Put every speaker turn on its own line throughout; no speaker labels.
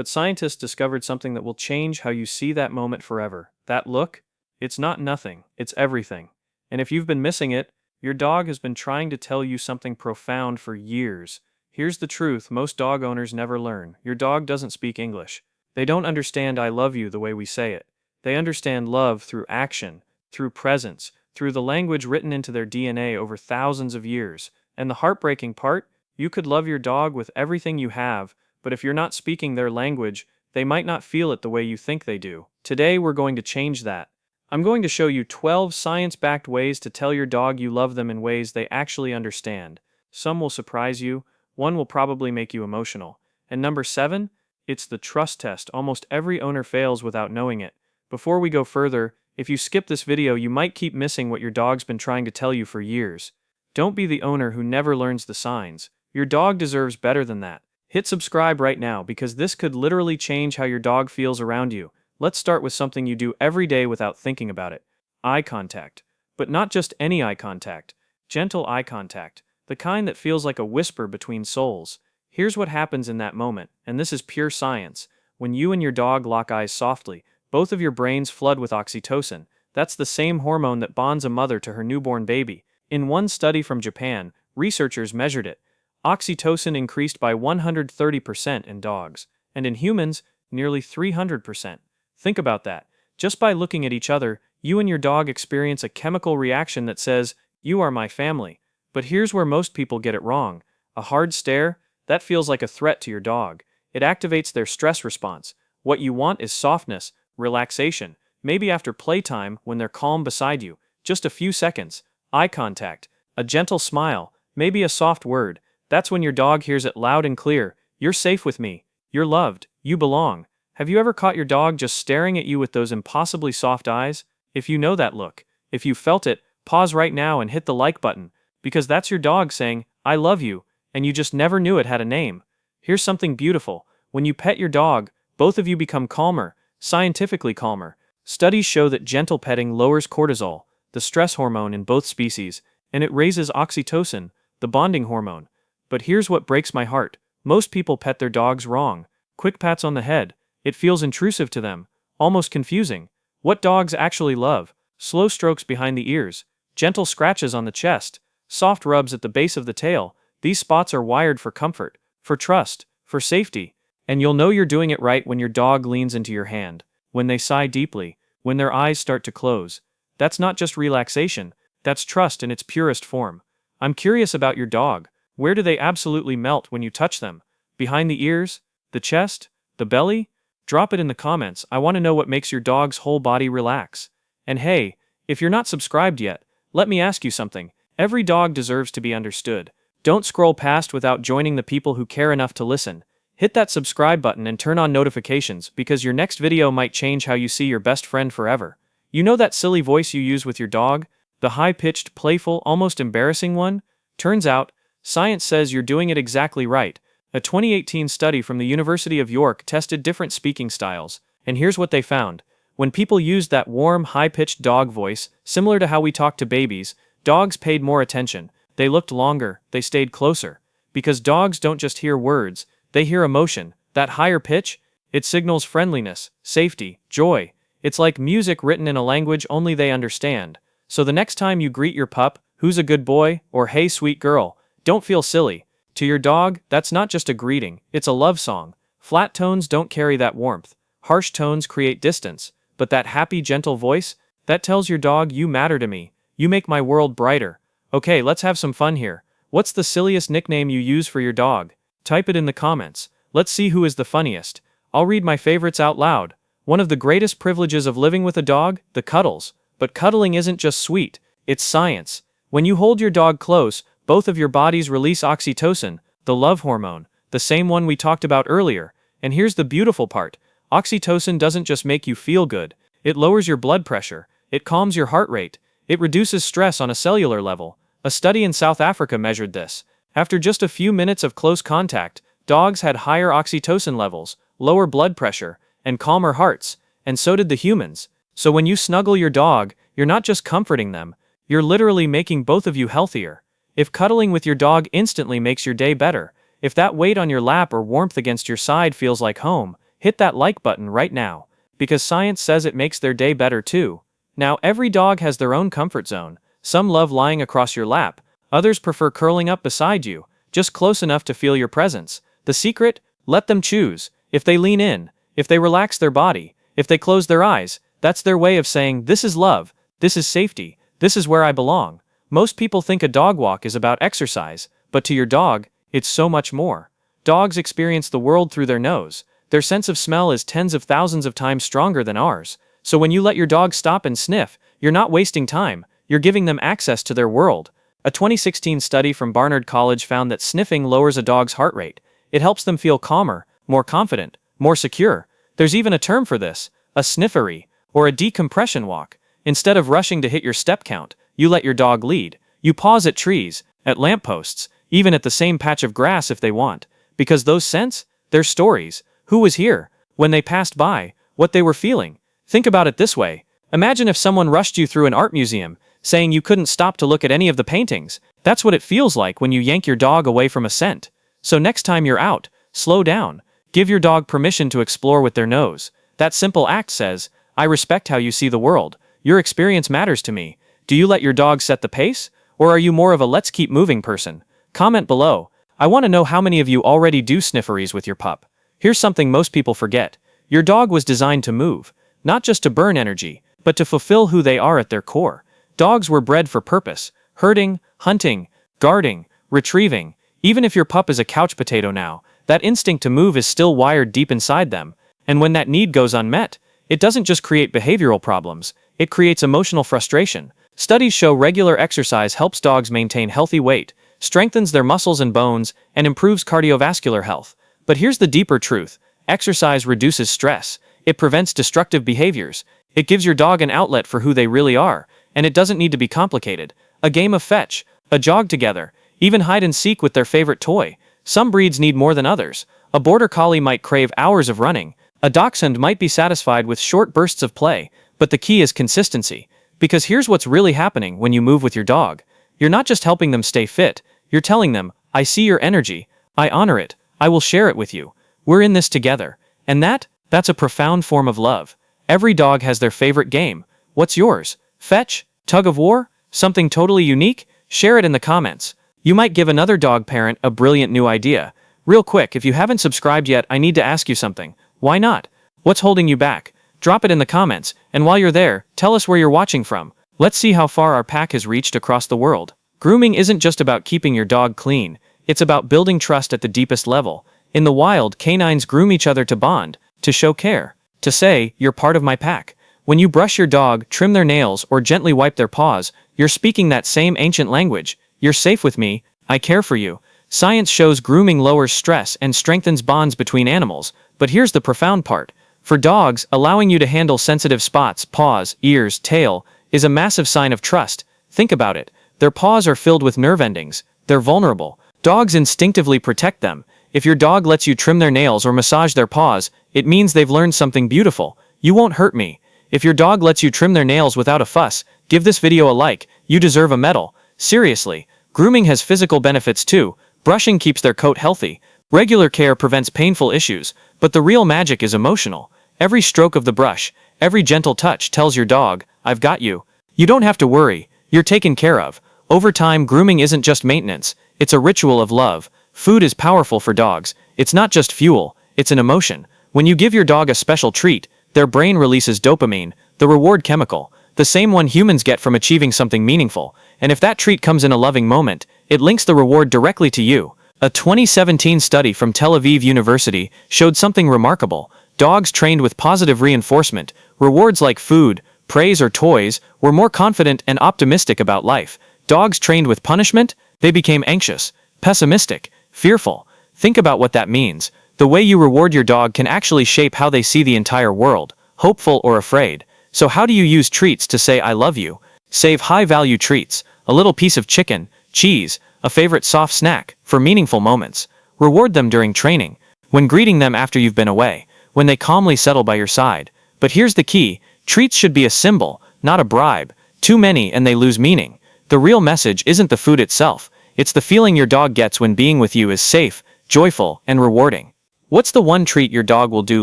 but scientists discovered something that will change how you see that moment forever. That look? It's not nothing, it's everything. And if you've been missing it, your dog has been trying to tell you something profound for years. Here's the truth most dog owners never learn. Your dog doesn't speak English. They don't understand I love you the way we say it. They understand love through action, through presence, through the language written into their DNA over thousands of years. And the heartbreaking part? You could love your dog with everything you have, but if you're not speaking their language, they might not feel it the way you think they do. Today we're going to change that. I'm going to show you 12 science-backed ways to tell your dog you love them in ways they actually understand. Some will surprise you, one will probably make you emotional. And number 7? It's the trust test. Almost every owner fails without knowing it. Before we go further, if you skip this video you might keep missing what your dog's been trying to tell you for years. Don't be the owner who never learns the signs. Your dog deserves better than that. Hit subscribe right now because this could literally change how your dog feels around you. Let's start with something you do every day without thinking about it. Eye contact. But not just any eye contact. Gentle eye contact. The kind that feels like a whisper between souls. Here's what happens in that moment, and this is pure science. When you and your dog lock eyes softly, both of your brains flood with oxytocin. That's the same hormone that bonds a mother to her newborn baby. In one study from Japan, researchers measured it. Oxytocin increased by 130% in dogs, and in humans, nearly 300%. Think about that. Just by looking at each other, you and your dog experience a chemical reaction that says, "You are my family." But here's where most people get it wrong. A hard stare? That feels like a threat to your dog. It activates their stress response. What you want is softness, relaxation, maybe after playtime when they're calm beside you. Just a few seconds. Eye contact. A gentle smile. Maybe a soft word. That's when your dog hears it loud and clear. You're safe with me. You're loved. You belong. Have you ever caught your dog just staring at you with those impossibly soft eyes? If you know that look, if you felt it, pause right now and hit the like button, because that's your dog saying, "I love you," and you just never knew it had a name. Here's something beautiful. When you pet your dog, both of you become calmer, scientifically calmer. Studies show that gentle petting lowers cortisol, the stress hormone in both species, and it raises oxytocin, the bonding hormone. But here's what breaks my heart. Most people pet their dogs wrong. Quick pats on the head. It feels intrusive to them, almost confusing. What dogs actually love? Slow strokes behind the ears, gentle scratches on the chest, soft rubs at the base of the tail. These spots are wired for comfort, for trust, for safety. And you'll know you're doing it right when your dog leans into your hand, when they sigh deeply, when their eyes start to close. That's not just relaxation, that's trust in its purest form. I'm curious about your dog. Where do they absolutely melt when you touch them? Behind the ears? The chest? The belly? Drop it in the comments. I want to know what makes your dog's whole body relax. And hey, if you're not subscribed yet, let me ask you something. Every dog deserves to be understood. Don't scroll past without joining the people who care enough to listen. Hit that subscribe button and turn on notifications because your next video might change how you see your best friend forever. You know that silly voice you use with your dog? The high-pitched, playful, almost embarrassing one? Turns out, science says you're doing it exactly right. A 2018 study from the University of York tested different speaking styles, and here's what they found. When people used that warm, high-pitched dog voice, similar to how we talk to babies, dogs paid more attention. They looked longer, they stayed closer. Because dogs don't just hear words, they hear emotion. That higher pitch? It signals friendliness, safety, joy. It's like music written in a language only they understand. So the next time you greet your pup, "Who's a good boy?" or "Hey, sweet girl," don't feel silly. To your dog, that's not just a greeting, it's a love song. Flat tones don't carry that warmth. Harsh tones create distance. But that happy, gentle voice, that tells your dog, "You matter to me. You make my world brighter." Okay, let's have some fun here. What's the silliest nickname you use for your dog? Type it in the comments. Let's see who is the funniest. I'll read my favorites out loud. One of the greatest privileges of living with a dog? The cuddles. But cuddling isn't just sweet, it's science. When you hold your dog close, both of your bodies release oxytocin, the love hormone, the same one we talked about earlier. And here's the beautiful part. Oxytocin doesn't just make you feel good. It lowers your blood pressure. It calms your heart rate. It reduces stress on a cellular level. A study in South Africa measured this. After just a few minutes of close contact, dogs had higher oxytocin levels, lower blood pressure, and calmer hearts, and so did the humans. So when you snuggle your dog, you're not just comforting them, you're literally making both of you healthier. If cuddling with your dog instantly makes your day better, if that weight on your lap or warmth against your side feels like home, hit that like button right now, because science says it makes their day better too. Now, every dog has their own comfort zone. Some love lying across your lap, others prefer curling up beside you, just close enough to feel your presence. The secret? Let them choose. If they lean in, if they relax their body, if they close their eyes, that's their way of saying, this is love, this is safety, this is where I belong. Most people think a dog walk is about exercise, but to your dog, it's so much more. Dogs experience the world through their nose. Their sense of smell is tens of thousands of times stronger than ours. So when you let your dog stop and sniff, you're not wasting time, you're giving them access to their world. A 2016 study from Barnard College found that sniffing lowers a dog's heart rate. It helps them feel calmer, more confident, more secure. There's even a term for this, a sniffery, or a decompression walk. Instead of rushing to hit your step count, you let your dog lead. You pause at trees, at lampposts, even at the same patch of grass if they want. Because those scents, they're stories. Who was here? When they passed by? What they were feeling? Think about it this way. Imagine if someone rushed you through an art museum, saying you couldn't stop to look at any of the paintings. That's what it feels like when you yank your dog away from a scent. So next time you're out, slow down. Give your dog permission to explore with their nose. That simple act says, I respect how you see the world. Your experience matters to me. Do you let your dog set the pace? Or are you more of a let's keep moving person? Comment below. I want to know how many of you already do snifferys with your pup. Here's something most people forget. Your dog was designed to move, not just to burn energy, but to fulfill who they are at their core. Dogs were bred for purpose, herding, hunting, guarding, retrieving. Even if your pup is a couch potato now, that instinct to move is still wired deep inside them. And when that need goes unmet, it doesn't just create behavioral problems, it creates emotional frustration. Studies show regular exercise helps dogs maintain healthy weight, strengthens their muscles and bones, and improves cardiovascular health. But here's the deeper truth. Exercise reduces stress. It prevents destructive behaviors. It gives your dog an outlet for who they really are. And it doesn't need to be complicated. A game of fetch, a jog together, even hide and seek with their favorite toy. Some breeds need more than others. A border collie might crave hours of running. A dachshund might be satisfied with short bursts of play. But the key is consistency. Because here's what's really happening when you move with your dog. You're not just helping them stay fit. You're telling them, I see your energy. I honor it. I will share it with you. We're in this together. And that's a profound form of love. Every dog has their favorite game. What's yours? Fetch? Tug of war? Something totally unique? Share it in the comments. You might give another dog parent a brilliant new idea. Real quick, if you haven't subscribed yet, I need to ask you something. Why not? What's holding you back? Drop it in the comments, and while you're there, tell us where you're watching from. Let's see how far our pack has reached across the world. Grooming isn't just about keeping your dog clean. It's about building trust at the deepest level. In the wild, canines groom each other to bond, to show care, to say, you're part of my pack. When you brush your dog, trim their nails, or gently wipe their paws, you're speaking that same ancient language. You're safe with me, I care for you. Science shows grooming lowers stress and strengthens bonds between animals. But here's the profound part. For dogs, allowing you to handle sensitive spots, paws, ears, tail, is a massive sign of trust. Think about it. Their paws are filled with nerve endings. They're vulnerable. Dogs instinctively protect them. If your dog lets you trim their nails or massage their paws, it means they've learned something beautiful. You won't hurt me. If your dog lets you trim their nails without a fuss, give this video a like. You deserve a medal. Seriously, grooming has physical benefits too. Brushing keeps their coat healthy. Regular care prevents painful issues. But the real magic is emotional. Every stroke of the brush, every gentle touch tells your dog, I've got you. You don't have to worry. You're taken care of. Over time, grooming isn't just maintenance. It's a ritual of love. Food is powerful for dogs. It's not just fuel. It's an emotion. When you give your dog a special treat, their brain releases dopamine, the reward chemical, the same one humans get from achieving something meaningful. And if that treat comes in a loving moment, it links the reward directly to you. A 2017 study from Tel Aviv University showed something remarkable. Dogs trained with positive reinforcement, rewards like food, praise or toys, were more confident and optimistic about life. Dogs trained with punishment, they became anxious, pessimistic, fearful. Think about what that means. The way you reward your dog can actually shape how they see the entire world, hopeful or afraid. So how do you use treats to say I love you? Save high-value treats, a little piece of chicken, cheese, a favorite soft snack, for meaningful moments. Reward them during training, when greeting them after you've been away, when they calmly settle by your side. But here's the key, treats should be a symbol, not a bribe. Too many and they lose meaning. The real message isn't the food itself, it's the feeling your dog gets when being with you is safe, joyful, and rewarding. What's the one treat your dog will do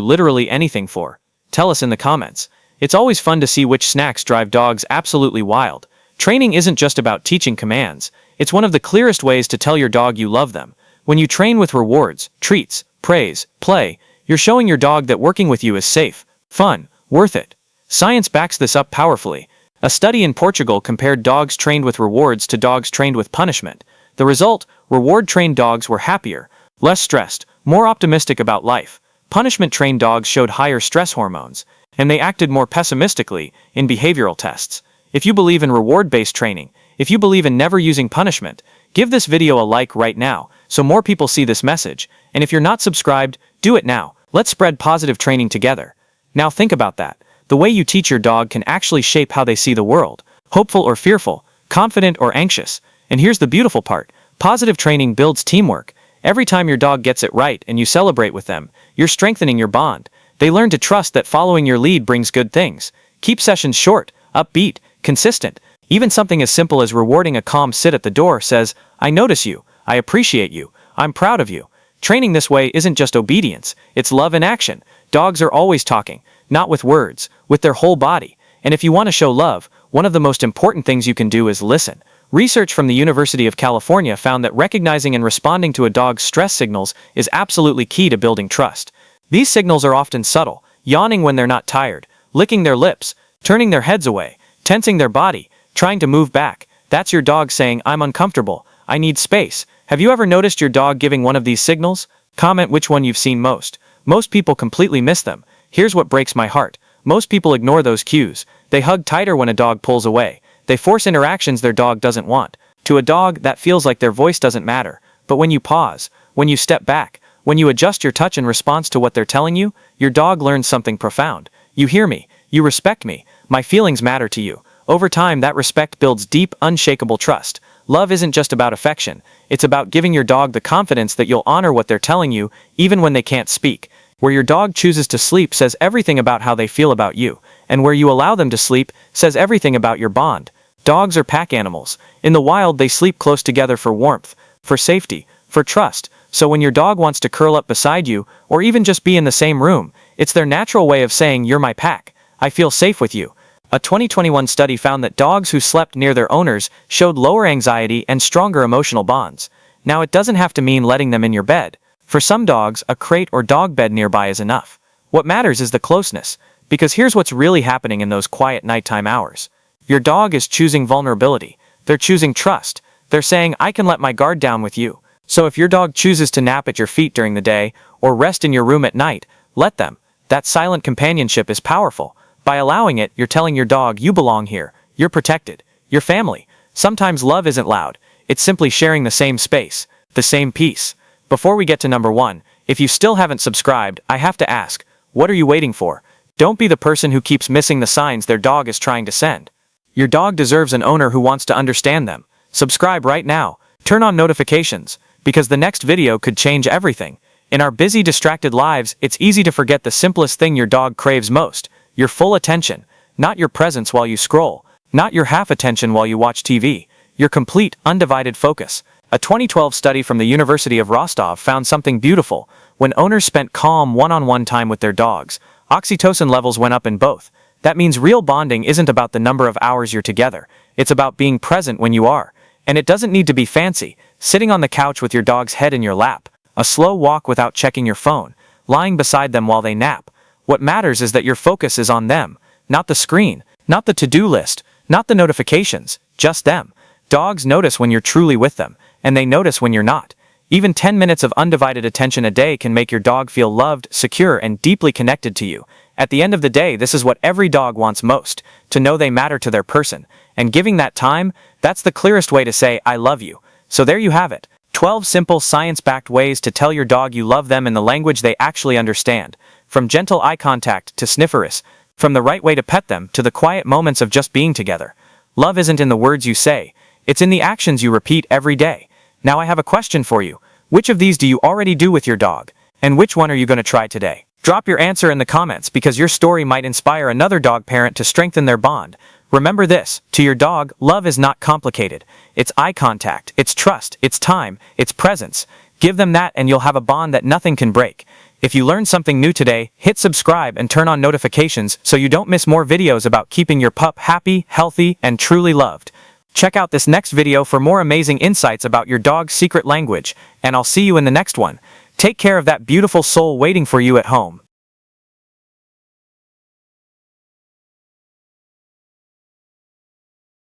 literally anything for? Tell us in the comments. It's always fun to see which snacks drive dogs absolutely wild. Training isn't just about teaching commands. It's one of the clearest ways to tell your dog you love them. When you train with rewards, treats, praise, play, you're showing your dog that working with you is safe, fun, worth it. Science backs this up powerfully. A study in Portugal compared dogs trained with rewards to dogs trained with punishment. The result, reward-trained dogs were happier, less stressed, more optimistic about life. Punishment-trained dogs showed higher stress hormones, and they acted more pessimistically in behavioral tests. If you believe in reward-based training, if you believe in never using punishment, give this video a like right now so more people see this message. And if you're not subscribed, do it now. Let's spread positive training together. Now think about that. The way you teach your dog can actually shape how they see the world. Hopeful or fearful, confident or anxious. And here's the beautiful part. Positive training builds teamwork. Every time your dog gets it right and you celebrate with them, you're strengthening your bond. They learn to trust that following your lead brings good things. Keep sessions short, upbeat, consistent. Even something as simple as rewarding a calm sit at the door says, "I notice you, I appreciate you, I'm proud of you." Training this way isn't just obedience, it's love in action. Dogs are always talking, not with words, with their whole body. And if you want to show love, one of the most important things you can do is listen. Research from the University of California found that recognizing and responding to a dog's stress signals is absolutely key to building trust. These signals are often subtle, yawning when they're not tired, licking their lips, turning their heads away, tensing their body, trying to move back. That's your dog saying, "I'm uncomfortable, I need space." Have you ever noticed your dog giving one of these signals? Comment which one you've seen most. Most people completely miss them. Here's what breaks my heart. Most people ignore those cues. They hug tighter when a dog pulls away. They force interactions their dog doesn't want. To a dog, that feels like their voice doesn't matter. But when you pause, when you step back, when you adjust your touch in response to what they're telling you, your dog learns something profound. You hear me. You respect me. My feelings matter to you. Over time, that respect builds deep, unshakable trust. Love isn't just about affection. It's about giving your dog the confidence that you'll honor what they're telling you, even when they can't speak. Where your dog chooses to sleep says everything about how they feel about you. And where you allow them to sleep says everything about your bond. Dogs are pack animals. In the wild, they sleep close together for warmth, for safety, for trust. So when your dog wants to curl up beside you, or even just be in the same room, it's their natural way of saying, "You're my pack. I feel safe with you." A 2021 study found that dogs who slept near their owners showed lower anxiety and stronger emotional bonds. Now, it doesn't have to mean letting them in your bed. For some dogs, a crate or dog bed nearby is enough. What matters is the closeness, because here's what's really happening in those quiet nighttime hours. Your dog is choosing vulnerability. They're choosing trust. They're saying, "I can let my guard down with you." So if your dog chooses to nap at your feet during the day, or rest in your room at night, let them. That silent companionship is powerful. By allowing it, you're telling your dog, "You belong here. You're protected. You're family." Sometimes love isn't loud. It's simply sharing the same space, the same peace. Before we get to number 1, if you still haven't subscribed, I have to ask, what are you waiting for? Don't be the person who keeps missing the signs their dog is trying to send. Your dog deserves an owner who wants to understand them. Subscribe right now. Turn on notifications, because the next video could change everything. In our busy, distracted lives, it's easy to forget the simplest thing your dog craves most: your full attention. Not your presence while you scroll. Not your half attention while you watch TV. Your complete, undivided focus. A 2012 study from the University of Rostov found something beautiful. When owners spent calm, one-on-one time with their dogs, oxytocin levels went up in both. That means real bonding isn't about the number of hours you're together. It's about being present when you are. And it doesn't need to be fancy. Sitting on the couch with your dog's head in your lap. A slow walk without checking your phone. Lying beside them while they nap. What matters is that your focus is on them. Not the screen. Not the to-do list. Not the notifications. Just them. Dogs notice when you're truly with them. And they notice when you're not. Even 10 minutes of undivided attention a day can make your dog feel loved, secure, and deeply connected to you. At the end of the day, this is what every dog wants most, to know they matter to their person. And giving that time, that's the clearest way to say, "I love you." So there you have it. 12 simple, science-backed ways to tell your dog you love them in the language they actually understand. From gentle eye contact to snifferous, from the right way to pet them to the quiet moments of just being together. Love isn't in the words you say, it's in the actions you repeat every day. Now I have a question for you. Which of these do you already do with your dog? And which one are you going to try today? Drop your answer in the comments, because your story might inspire another dog parent to strengthen their bond. Remember this, to your dog, love is not complicated. It's eye contact, it's trust, it's time, it's presence. Give them that and you'll have a bond that nothing can break.
If you learned something new today, hit subscribe and turn on notifications so you don't miss more videos about keeping your pup happy, healthy, and truly loved. Check out this next video for more amazing insights about your dog's secret language, and I'll see you in the next one. Take care of that beautiful soul waiting for you at home.